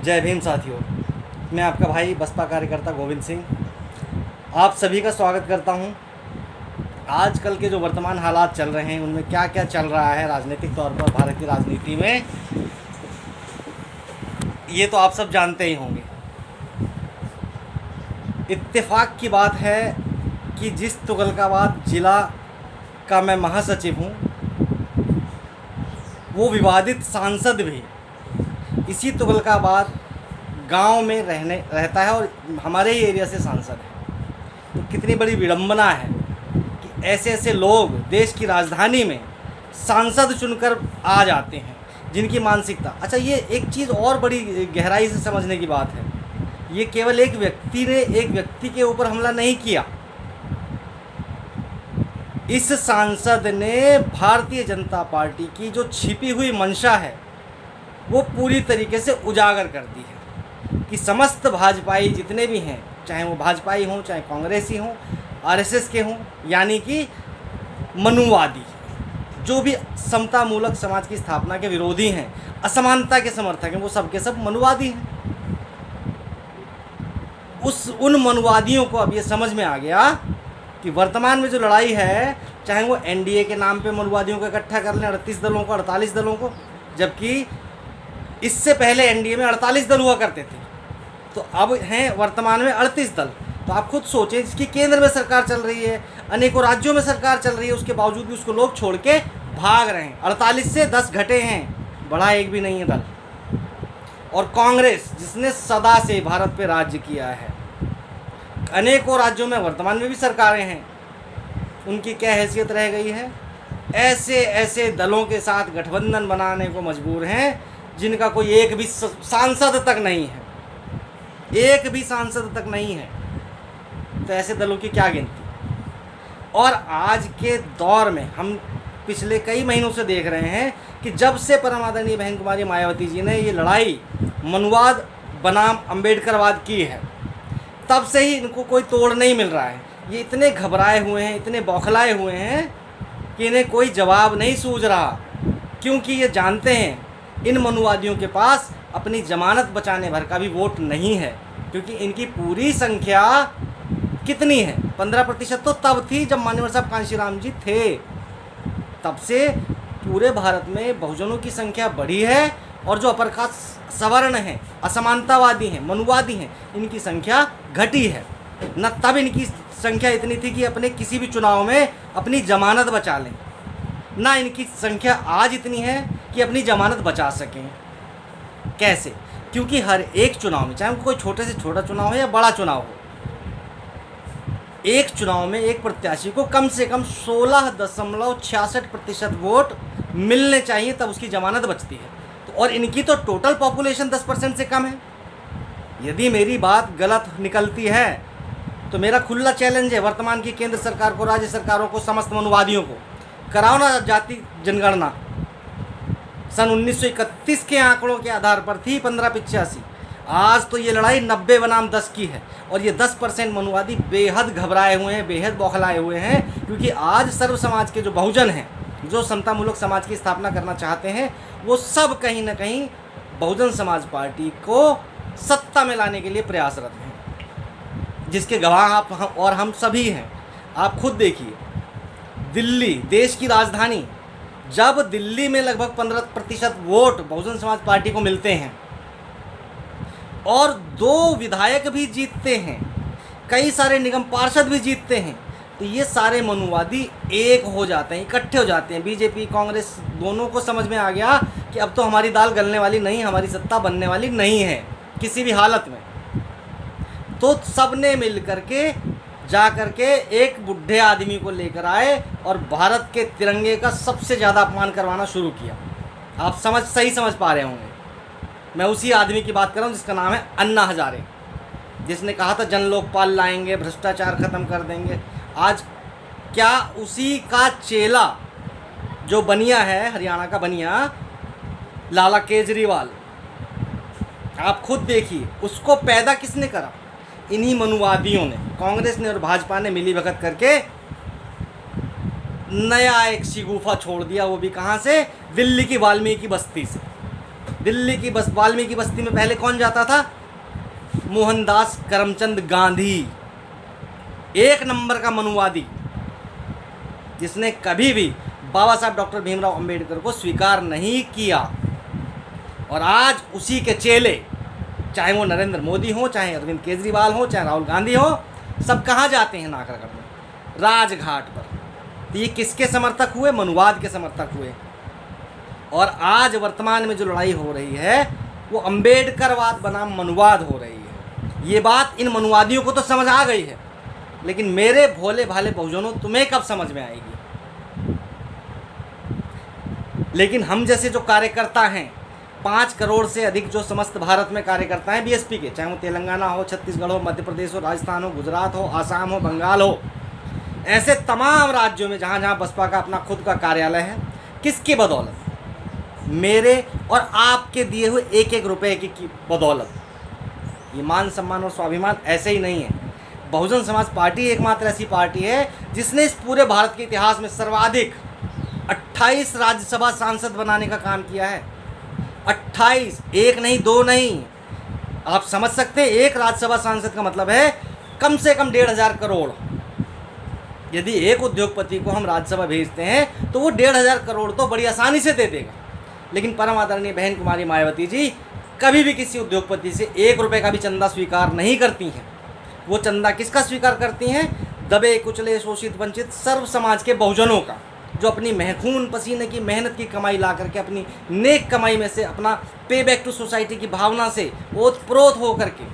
जय भीम साथियों, मैं आपका भाई बसपा कार्यकर्ता गोविंद सिंह आप सभी का स्वागत करता हूं। आजकल के जो वर्तमान हालात चल रहे हैं उनमें क्या क्या चल रहा है राजनीतिक तौर पर भारत की राजनीति में, ये तो आप सब जानते ही होंगे। इत्तेफाक की बात है कि जिस तुगलकाबाद ज़िला का मैं महासचिव हूँ, वो विवादित सांसद भी इसी तुगलकाबाद गांव में रहता है और हमारे ही एरिया से सांसद है। तो कितनी बड़ी विडंबना है कि ऐसे ऐसे लोग देश की राजधानी में सांसद चुनकर आ जाते हैं, जिनकी मानसिकता। अच्छा, ये एक चीज़ और बड़ी गहराई से समझने की बात है। ये केवल एक व्यक्ति ने एक व्यक्ति के ऊपर हमला नहीं किया। इस सांसद ने भारतीय जनता पार्टी की जो छिपी हुई मंशा है वो पूरी तरीके से उजागर कर दी है कि समस्त भाजपाई जितने भी हैं, चाहे वो भाजपाई हों, चाहे कांग्रेसी हों, आरएसएस के हों, यानी कि मनुवादी, जो भी समतामूलक समाज की स्थापना के विरोधी हैं, असमानता के समर्थक हैं, वो सब के सब मनुवादी हैं। उन मनुवादियों को अब ये समझ में आ गया कि वर्तमान में जो लड़ाई है, चाहे वो एनडीए के नाम पे मनुवादियों को इकट्ठा कर लें, 38 दलों को, 48 दलों को, जबकि इससे पहले एनडीए में 48 दल हुआ करते थे, तो अब हैं वर्तमान में 38 दल। तो आप खुद सोचें, जिसकी केंद्र में सरकार चल रही है, अनेकों राज्यों में सरकार चल रही है, उसके बावजूद भी उसको लोग छोड़ के भाग रहे हैं। 48 से 10 घटे हैं, बढ़ा एक भी नहीं है दल। और कांग्रेस, जिसने सदा से भारत पे राज्य किया है, अनेकों राज्यों में वर्तमान में भी सरकारें हैं, उनकी क्या हैसियत रह गई है? ऐसे ऐसे दलों के साथ गठबंधन बनाने को मजबूर हैं जिनका कोई एक भी सांसद तक नहीं है, एक भी सांसद तक नहीं है। तो ऐसे दलों की क्या गिनती। और आज के दौर में हम पिछले कई महीनों से देख रहे हैं कि जब से परम आदरणीय बहन कुमारी मायावती जी ने ये लड़ाई मनुवाद बनाम अम्बेडकरवाद की है, तब से ही इनको कोई तोड़ नहीं मिल रहा है। ये इतने घबराए हुए हैं, इतने बौखलाए हुए हैं कि इन्हें कोई जवाब नहीं सूझ रहा, क्योंकि ये जानते हैं इन मनुवादियों के पास अपनी जमानत बचाने भर का भी वोट नहीं है। क्योंकि इनकी पूरी संख्या कितनी है? 15% तो तब थी जब मान्यवर साहब कांशीराम जी थे। तब से पूरे भारत में बहुजनों की संख्या बढ़ी है, और जो अपर कास्ट सवर्ण हैं, असमानतावादी हैं, मनुवादी हैं, इनकी संख्या घटी है। न तब इनकी संख्या इतनी थी कि अपने किसी भी चुनाव में अपनी जमानत बचा लें, ना इनकी संख्या आज इतनी है कि अपनी जमानत बचा सकें। कैसे? क्योंकि हर एक चुनाव में, चाहे कोई छोटे से छोटा चुनाव हो या बड़ा चुनाव हो, एक चुनाव में एक प्रत्याशी को कम से कम 16.66% वोट मिलने चाहिए, तब उसकी जमानत बचती है। तो और इनकी तो टोटल पॉपुलेशन 10% से कम है। यदि मेरी बात गलत निकलती है तो मेरा खुला चैलेंज है वर्तमान की केंद्र सरकार को, राज्य सरकारों को, समस्त मनुवादियों को, कराओ ना जाति जनगणना। सन 1931 के आंकड़ों के आधार पर थी 1585। आज तो ये लड़ाई 90 बनाम 10 की है, और ये 10% मनुवादी बेहद घबराए हुए हैं, बेहद बौखलाए हुए हैं। क्योंकि आज सर्व समाज के जो बहुजन हैं, जो समतामूलक समाज की स्थापना करना चाहते हैं, वो सब कहीं ना कहीं बहुजन समाज पार्टी को सत्ता में लाने के लिए प्रयासरत हैं, जिसके गवाह आप और हम सभी हैं। आप खुद देखिए, दिल्ली, देश की राजधानी, जब दिल्ली में लगभग 15% वोट बहुजन समाज पार्टी को मिलते हैं और 2 विधायक भी जीतते हैं, कई सारे निगम पार्षद भी जीतते हैं, तो ये सारे मनुवादी एक हो जाते हैं, इकट्ठे हो जाते हैं। बीजेपी, कांग्रेस दोनों को समझ में आ गया कि अब तो हमारी दाल गलने वाली नहीं, हमारी सत्ता बनने वाली नहीं है किसी भी हालत में। तो सब ने मिल करके जा करके एक बुढ़े आदमी को लेकर आए और भारत के तिरंगे का सबसे ज़्यादा अपमान करवाना शुरू किया। आप सही समझ पा रहे होंगे, मैं उसी आदमी की बात कर रहा हूँ जिसका नाम है अन्ना हजारे, जिसने कहा था जन लोकपाल लाएंगे, भ्रष्टाचार ख़त्म कर देंगे। आज क्या उसी का चेला, जो बनिया है, हरियाणा का बनिया लाला केजरीवाल, आप खुद देखिए, उसको पैदा किसने करा? इन्हीं मनुवादियों ने, कांग्रेस ने और भाजपा ने मिली भगत करके नया एक शिगुफा छोड़ दिया। वो भी कहाँ से? दिल्ली की वाल्मीकि बस्ती से। दिल्ली की बस वाल्मीकि बस्ती में पहले कौन जाता था? मोहनदास करमचंद गांधी, एक नंबर का मनुवादी, जिसने कभी भी बाबा साहब डॉक्टर भीमराव अंबेडकर को स्वीकार नहीं किया। और आज उसी के चेले, चाहे वो नरेंद्र मोदी हो, चाहे अरविंद केजरीवाल हो, चाहे राहुल गांधी हो, सब कहाँ जाते हैं नाकर करने? राजघाट पर। तो ये किसके समर्थक हुए? मनुवाद के समर्थक हुए। और आज वर्तमान में जो लड़ाई हो रही है वो अंबेडकरवाद बनाम मनुवाद हो रही है। ये बात इन मनुवादियों को तो समझ आ गई है, लेकिन मेरे भोले भाले बहुजनों, तुम्हें कब समझ में आएगी? लेकिन हम जैसे जो कार्यकर्ता हैं, 5 करोड़ से अधिक जो समस्त भारत में कार्यकर्ता हैं बीएसपी के, चाहे वो तेलंगाना हो, छत्तीसगढ़ हो, मध्य प्रदेश हो, राजस्थान हो, गुजरात हो, आसाम हो, बंगाल हो, ऐसे तमाम राज्यों में जहाँ जहाँ बसपा का अपना खुद का कार्यालय है, किसकी बदौलत? मेरे और आपके दिए हुए एक एक रुपए की बदौलत। ये मान सम्मान और स्वाभिमान ऐसे ही नहीं है। बहुजन समाज पार्टी एकमात्र ऐसी पार्टी है जिसने इस पूरे भारत के इतिहास में सर्वाधिक 28 राज्यसभा सांसद बनाने का काम किया है। 28, एक नहीं, 2 नहीं। आप समझ सकते हैं, एक राज्यसभा सांसद का मतलब है कम से कम 1,500 करोड़। यदि एक उद्योगपति को हम राज्यसभा भेजते हैं तो वो 1,500 करोड़ तो बड़ी आसानी से दे देगा। लेकिन परम आदरणीय बहन कुमारी मायावती जी कभी भी किसी उद्योगपति से 1 रुपये का भी चंदा स्वीकार नहीं करती हैं। वो चंदा किसका स्वीकार करती हैं? दबे कुचले शोषित वंचित सर्व समाज के बहुजनों का, जो अपनी खून पसीने की मेहनत की कमाई ला करके, अपनी नेक कमाई में से, अपना पे बैक टू सोसाइटी की भावना से ओतप्रोत हो करके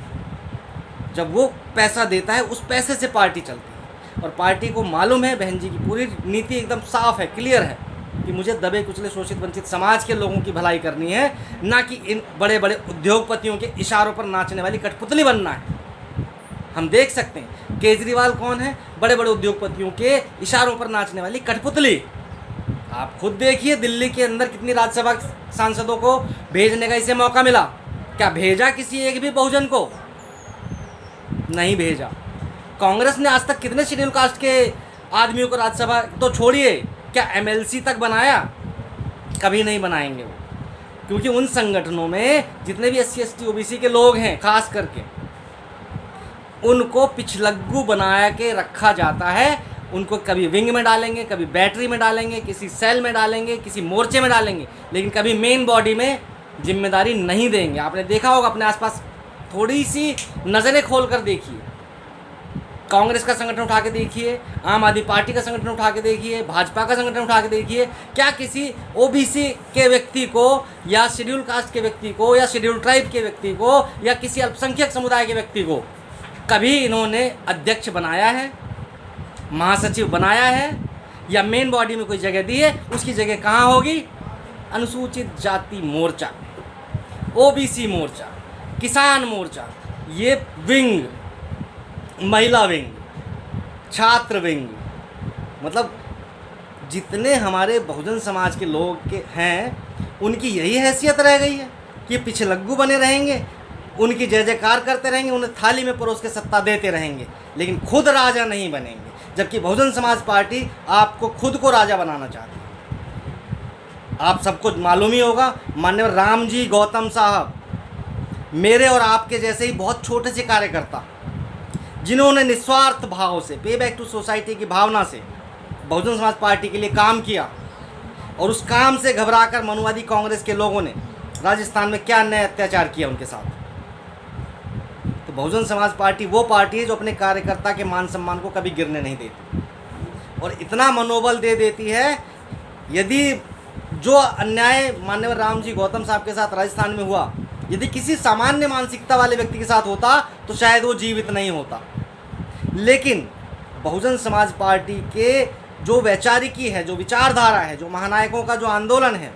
जब वो पैसा देता है, उस पैसे से पार्टी चलती है। और पार्टी को मालूम है, बहन जी की पूरी नीति एकदम साफ है, क्लियर है कि मुझे दबे कुचले शोषित वंचित समाज के लोगों की भलाई करनी है, ना कि इन बड़े बड़े उद्योगपतियों के इशारों पर नाचने वाली कठपुतली बनना है। हम देख सकते हैं केजरीवाल कौन है? बड़े बड़े उद्योगपतियों के इशारों पर नाचने वाली कठपुतली। आप खुद देखिए दिल्ली के अंदर कितनी राज्यसभा सांसदों को भेजने का इसे मौका मिला। क्या भेजा किसी एक भी बहुजन को? नहीं भेजा। कांग्रेस ने आज तक कितने शेड्यूल कास्ट के आदमियों को राज्यसभा तो छोड़िए, क्या एमएलसी तक बनाया? कभी नहीं बनाएंगे वो, क्योंकि उन संगठनों में जितने भी SC ST OBC के लोग हैं, खास करके उनको पिछलग्गू बना के रखा जाता है। उनको कभी विंग में डालेंगे, कभी बैटरी में डालेंगे, किसी सेल में डालेंगे, किसी मोर्चे में डालेंगे, लेकिन कभी मेन बॉडी में जिम्मेदारी नहीं देंगे। आपने देखा होगा अपने आसपास, थोड़ी सी नज़रें खोल कर देखिए, कांग्रेस का संगठन उठा के देखिए, आम आदमी पार्टी का संगठन उठा के देखिए, भाजपा का संगठन उठा के देखिए, क्या किसी OBC के व्यक्ति को, या शेड्यूल कास्ट के व्यक्ति को, या शेड्यूल ट्राइब के व्यक्ति को, या किसी अल्पसंख्यक समुदाय के व्यक्ति को कभी इन्होंने अध्यक्ष बनाया है, महासचिव बनाया है, या मेन बॉडी में कोई जगह दी है? उसकी जगह कहाँ होगी? अनुसूचित जाति मोर्चा, OBC मोर्चा, किसान मोर्चा, ये विंग, महिला विंग, छात्र विंग, मतलब जितने हमारे बहुजन समाज के लोग के हैं, उनकी यही हैसियत रह गई है कि पिछलग्गू बने रहेंगे, उनकी जय जयकार करते रहेंगे, उन्हें थाली में परोस के सत्ता देते रहेंगे, लेकिन खुद राजा नहीं बनेंगे। जबकि बहुजन समाज पार्टी आपको खुद को राजा बनाना चाहती है। आप सबको मालूम ही होगा, माननीय रामजी गौतम साहब, मेरे और आपके जैसे ही बहुत छोटे से कार्यकर्ता, जिन्होंने निस्वार्थ भाव से, पे बैक टू सोसाइटी की भावना से बहुजन समाज पार्टी के लिए काम किया, और उस काम से घबराकर मनुवादी कांग्रेस के लोगों ने राजस्थान में क्या अन्याय अत्याचार किया उनके साथ। तो बहुजन समाज पार्टी वो पार्टी है जो अपने कार्यकर्ता के मान सम्मान को कभी गिरने नहीं देती, और इतना मनोबल दे देती है, यदि जो अन्याय माननीय रामजी गौतम साहब के साथ राजस्थान में हुआ, यदि किसी सामान्य मानसिकता वाले व्यक्ति के साथ होता तो शायद वो जीवित नहीं होता। लेकिन बहुजन समाज पार्टी के जो वैचारिकी है, जो विचारधारा है, जो महानायकों का जो आंदोलन है,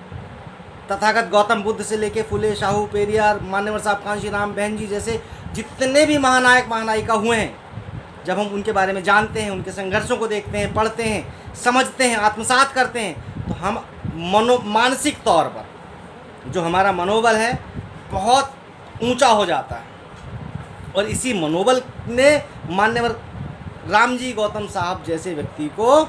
तथागत गौतम बुद्ध से लेके फुले शाहू पेरियार, मान्यवर साहब कांशीराम, बहन जी जैसे जितने भी महानायक महानायिका हुए हैं, जब हम उनके बारे में जानते हैं, उनके संघर्षों को देखते हैं, पढ़ते हैं, समझते हैं, आत्मसात करते हैं, तो हम मानसिक तौर पर जो हमारा मनोबल है बहुत ऊंचा हो जाता है। और इसी मनोबल ने मान्यवर रामजी गौतम साहब जैसे व्यक्ति को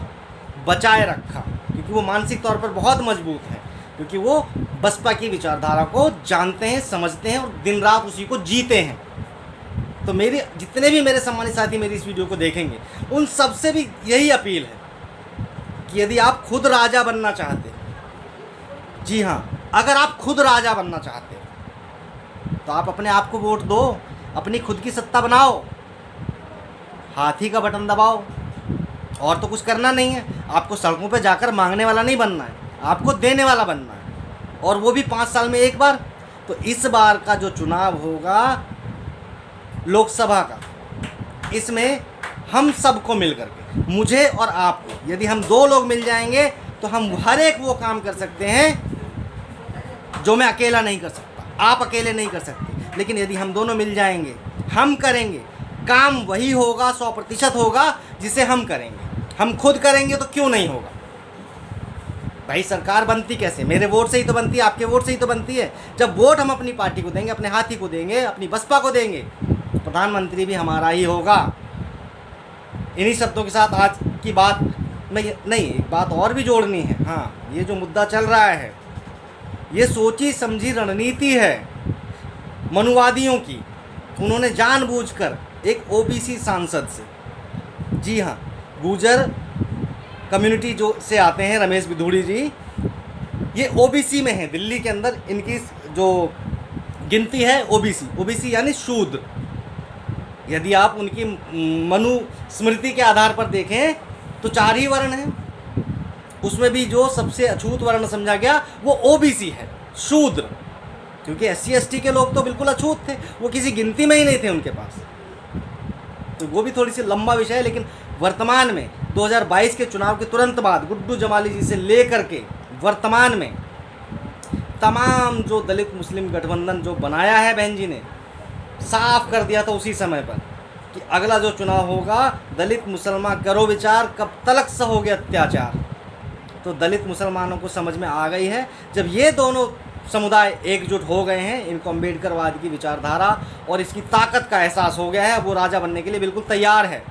बचाए रखा, क्योंकि वो मानसिक तौर पर बहुत मजबूत है, क्योंकि वो बसपा की विचारधारा को जानते हैं, समझते हैं और दिन रात उसी को जीते हैं। तो मेरी जितने भी मेरे सम्मानित साथी मेरी इस वीडियो को देखेंगे, उन सबसे भी यही अपील है कि यदि आप खुद राजा बनना चाहते हैं, जी हाँ, अगर आप खुद राजा बनना चाहते हैं तो आप अपने आप को वोट दो, अपनी खुद की सत्ता बनाओ, हाथी का बटन दबाओ, और तो कुछ करना नहीं है। आपको सड़कों पे जाकर मांगने वाला नहीं बनना है, आपको देने वाला बनना है, और वो भी 5 साल में एक बार। तो इस बार का जो चुनाव होगा लोकसभा का, इसमें हम सबको मिल करके, मुझे और आपको, यदि हम 2 लोग मिल जाएंगे तो हम हर एक वो काम कर सकते हैं जो मैं अकेला नहीं कर सकता, आप अकेले नहीं कर सकते। लेकिन यदि हम दोनों मिल जाएंगे, हम करेंगे, काम वही होगा, 100% होगा जिसे हम करेंगे। हम खुद करेंगे तो क्यों नहीं होगा भाई? सरकार बनती कैसे? मेरे वोट से ही तो बनती है, आपके वोट से ही तो बनती है। जब वोट हम अपनी पार्टी को देंगे, अपने हाथी को देंगे, अपनी बसपा को देंगे, तो प्रधानमंत्री भी हमारा ही होगा। इन्हीं शब्दों के साथ आज की बात में नहीं, एक बात और भी जोड़नी है। हाँ, ये जो मुद्दा चल रहा है, ये सोची समझी रणनीति है मनुवादियों की। उन्होंने जानबूझकर एक ओबीसी सांसद से, जी हाँ, गुर्जर कम्युनिटी जो से आते हैं रमेश बिधूड़ी जी, ये ओबीसी में हैं। दिल्ली के अंदर इनकी जो गिनती है ओबीसी यानी शूद्र। यदि आप उनकी मनुस्मृति के आधार पर देखें तो 4 ही वर्ण हैं, उसमें भी जो सबसे अछूत वर्ण समझा गया वो ओबीसी है, शूद्र। क्योंकि SC ST के लोग तो बिल्कुल अछूत थे, वो किसी गिनती में ही नहीं थे उनके पास। तो वो भी थोड़ी सी लंबा विषय है। लेकिन वर्तमान में 2022 के चुनाव के तुरंत बाद गुड्डू जमाली जी से लेकर के वर्तमान में तमाम जो दलित मुस्लिम गठबंधन जो बनाया है, बहन जी ने साफ कर दिया था उसी समय पर कि अगला जो चुनाव होगा, दलित मुसलमान करो विचार, कब तलक सहोगे अत्याचार। तो दलित मुसलमानों को समझ में आ गई है, जब ये दोनों समुदाय एकजुट हो गए हैं, इनको अम्बेडकरवाद की विचारधारा और इसकी ताकत का एहसास हो गया है, वो राजा बनने के लिए बिल्कुल तैयार है।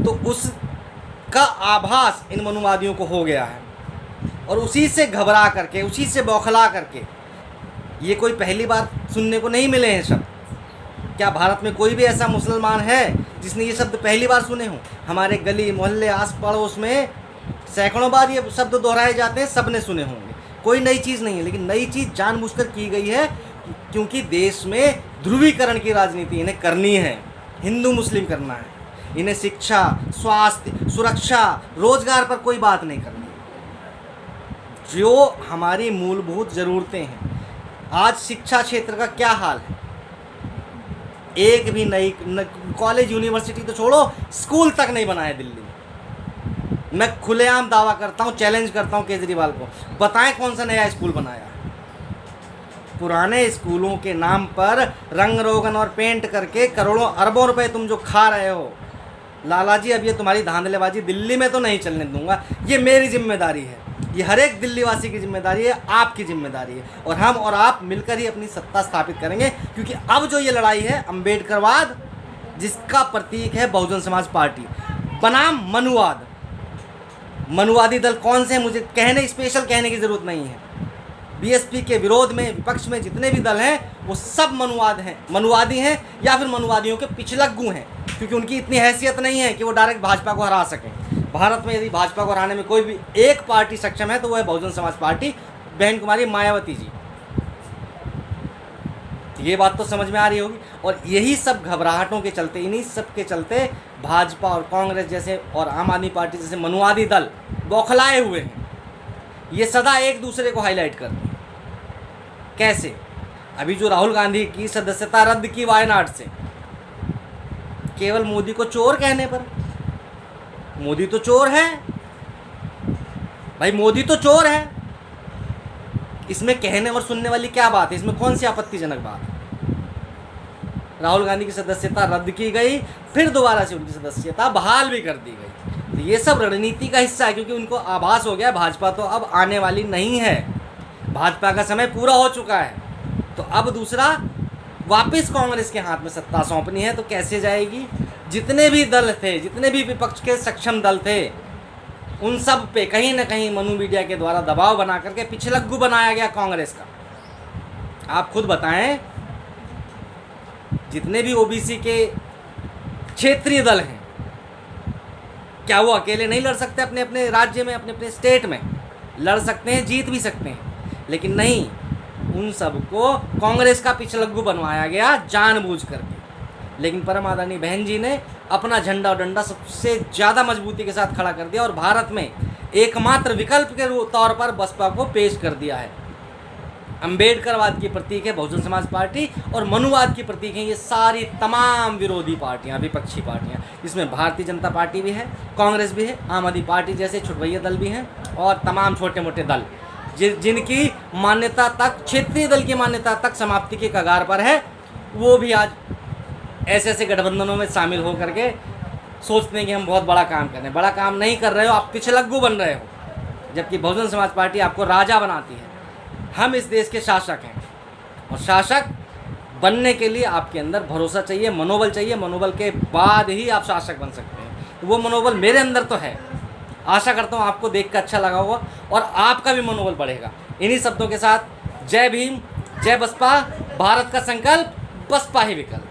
तो उसका आभास इन मनुवादियों को हो गया है, और उसी से घबरा करके, उसी से बौखला करके, ये कोई पहली बार सुनने को नहीं मिले हैं शब्द। क्या भारत में कोई भी ऐसा मुसलमान है जिसने ये शब्द पहली बार सुने हों? हमारे गली मोहल्ले आस पड़ोस में सैकड़ों बार ये शब्द दोहराए जाते हैं, सब ने सुने होंगे। कोई नई चीज़ नहीं है, लेकिन नई चीज़ जानबूझकर की गई है क्योंकि देश में ध्रुवीकरण की राजनीति इन्हें करनी है, हिंदू मुस्लिम करना है। इन्हें शिक्षा, स्वास्थ्य, सुरक्षा, रोजगार पर कोई बात नहीं करनी, जो हमारी मूलभूत ज़रूरतें हैं। आज शिक्षा क्षेत्र का क्या हाल है? एक भी नई कॉलेज यूनिवर्सिटी तो छोड़ो, स्कूल तक नहीं बनाया दिल्ली में। मैं खुलेआम दावा करता हूँ, चैलेंज करता हूँ केजरीवाल को, बताएं कौन सा नया स्कूल बनाया। पुराने स्कूलों के नाम पर रंग रोगन और पेंट करके करोड़ों अरबों रुपए तुम जो खा रहे हो, लाला जी, अब ये तुम्हारी धांधलेबाजी दिल्ली में तो नहीं चलने दूंगा। ये मेरी जिम्मेदारी है, ये हर एक दिल्ली वासी की जिम्मेदारी है, आपकी जिम्मेदारी है, और हम और आप मिलकर ही अपनी सत्ता स्थापित करेंगे। क्योंकि अब जो ये लड़ाई है अम्बेडकरवाद, जिसका प्रतीक है बहुजन समाज पार्टी बनाम मनुवाद। मनुवादी दल कौन से हैं मुझे स्पेशल कहने की ज़रूरत नहीं है। बीएसपी के विरोध में, विपक्ष में जितने भी दल हैं वो सब मनुवादी हैं, या फिर मनुवादियों के पिछलग्गू हैं, क्योंकि उनकी इतनी हैसियत नहीं है कि वो डायरेक्ट भाजपा को हरा सकें। भारत में यदि भाजपा को हराने में कोई भी एक पार्टी सक्षम है तो वो है बहुजन समाज पार्टी, बहन कुमारी मायावती जी। ये बात तो समझ में आ रही होगी। और यही सब घबराहटों के चलते, इन्हीं सब के चलते भाजपा और कांग्रेस जैसे और आम आदमी पार्टी जैसे मनुवादी दल बौखलाए हुए हैं। ये सदा एक दूसरे को हाईलाइट करते हैं। कैसे? अभी जो राहुल गांधी की सदस्यता रद्द की वायनाड से, केवल मोदी को चोर कहने पर। मोदी तो चोर है भाई, मोदी तो चोर है। इसमें कहने और सुनने वाली क्या बात है? इसमें कौन सी आपत्तिजनक बात है? राहुल गांधी की सदस्यता रद्द की गई, फिर दोबारा से उनकी सदस्यता बहाल भी कर दी गई। तो ये सब रणनीति का हिस्सा है, क्योंकि उनको आभास हो गया भाजपा तो अब आने वाली नहीं है, भाजपा का समय पूरा हो चुका है। तो अब दूसरा वापस कांग्रेस के हाथ में सत्ता सौंपनी है। तो कैसे जाएगी? जितने भी दल थे, जितने भी विपक्ष के सक्षम दल थे, उन सब पे कहीं ना कहीं मनु मीडिया के द्वारा दबाव बना करके पिछलग्गू बनाया गया कांग्रेस का। आप खुद बताएं, जितने भी ओबीसी के क्षेत्रीय दल हैं, क्या वो अकेले नहीं लड़ सकते अपने अपने राज्य में, अपने अपने स्टेट में? लड़ सकते हैं, जीत भी सकते हैं, लेकिन नहीं, उन सबको कांग्रेस का पिछलग्गू बनवाया गया जानबूझ करके। लेकिन परम आदरणीय बहन जी ने अपना झंडा और डंडा सबसे ज़्यादा मजबूती के साथ खड़ा कर दिया और भारत में एकमात्र विकल्प के तौर पर बसपा को पेश कर दिया है। अंबेडकरवाद की प्रतीक है बहुजन समाज पार्टी और मनुवाद की प्रतीक है ये सारी तमाम विरोधी पार्टियां, विपक्षी पार्टियां। इसमें भारतीय जनता पार्टी भी है, कांग्रेस भी है, आम आदमी पार्टी जैसे छुटभैया दल भी हैं और तमाम छोटे मोटे दल जिनकी मान्यता तक, क्षेत्रीय दल की मान्यता तक समाप्ति के कगार पर है, वो भी आज ऐसे ऐसे गठबंधनों में शामिल हो करके सोचते हैं कि हम बहुत बड़ा काम कर रहे हैं। बड़ा काम नहीं कर रहे हो, आप पिछलग्गू बन रहे हो। जबकि बहुजन समाज पार्टी आपको राजा बनाती है। हम इस देश के शासक हैं और शासक बनने के लिए आपके अंदर भरोसा चाहिए, मनोबल चाहिए। मनोबल के बाद ही आप शासक बन सकते हैं। वो मनोबल मेरे अंदर तो है। आशा करता हूँ आपको देख कर अच्छा लगा होगा और आपका भी मनोबल बढ़ेगा। इन्हीं शब्दों के साथ जय भीम, जय बसपा, भारत का संकल्प, बसपा ही विकल्प।